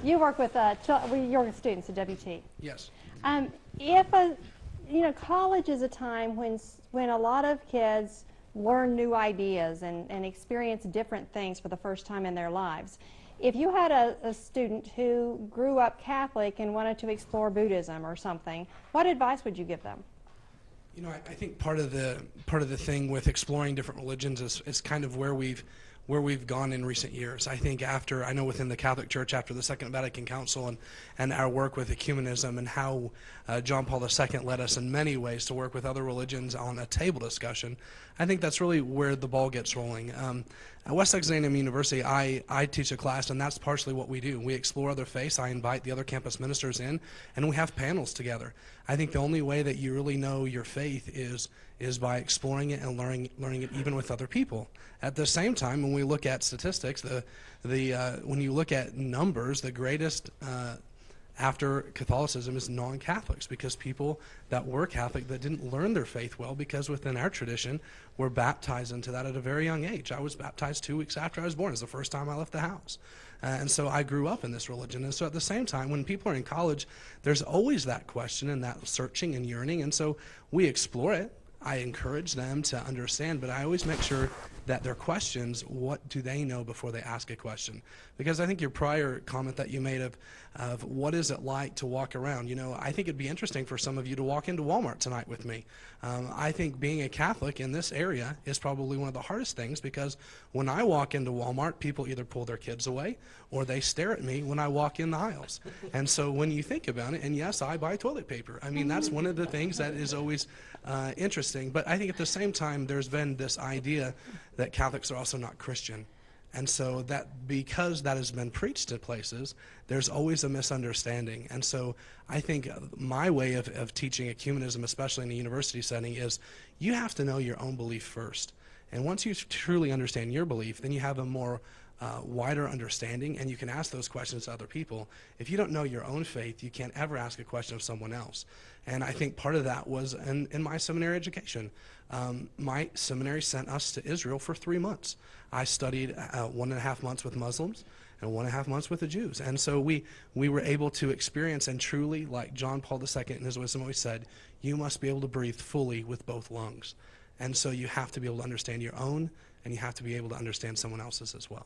You work with your students at WT. Yes. If college is a time when a lot of kids learn new ideas and experience different things for the first time in their lives. If you had a student who grew up Catholic and wanted to explore Buddhism or something, what advice would you give them? You know, I think part of the thing with exploring different religions is kind of where we've gone in recent years. I think I know within the Catholic Church after the Second Vatican Council and our work with ecumenism and how John Paul II led us in many ways to work with other religions on a table discussion, I think that's really where the ball gets rolling. At West Texas A&M University, I teach a class, and that's partially what we do. We explore other faiths. I invite the other campus ministers in, and we have panels together. I think the only way that you really know your faith is by exploring it and learning it even with other people. At the same time, when we look at statistics, when you look at numbers, the greatest after Catholicism is non-Catholics, because people that were Catholic that didn't learn their faith well, because within our tradition were baptized into that at a very young age. I was baptized 2 weeks after I was born. It was the first time I left the house. And so I grew up in this religion. And so at the same time, when people are in college, there's always that question and that searching and yearning. And so we explore it. I encourage them to understand, but I always make sure that their questions, what do they know before they ask a question? Because I think your prior comment that you made of what is it like to walk around, I think it'd be interesting for some of you to walk into Walmart tonight with me. I think being a Catholic in this area is probably one of the hardest things, because when I walk into Walmart, people either pull their kids away or they stare at me when I walk in the aisles. And so when you think about it, and yes, I buy toilet paper. I mean, that's one of the things that is always interesting. But I think at the same time, there's been this idea that Catholics are also not Christian. And so that because that has been preached in places, there's always a misunderstanding. And so I think my way of teaching ecumenism, especially in a university setting, is you have to know your own belief first. And once you truly understand your belief, then you have a more wider understanding, and you can ask those questions to other people. If you don't know your own faith, you can't ever ask a question of someone else. And I think part of that was in my seminary education. My seminary sent us to Israel for 3 months. I studied 1.5 months with Muslims and 1.5 months with the Jews. And so we were able to experience, and truly, like John Paul II in his wisdom always said, you must be able to breathe fully with both lungs. And so you have to be able to understand your own, and you have to be able to understand someone else's as well.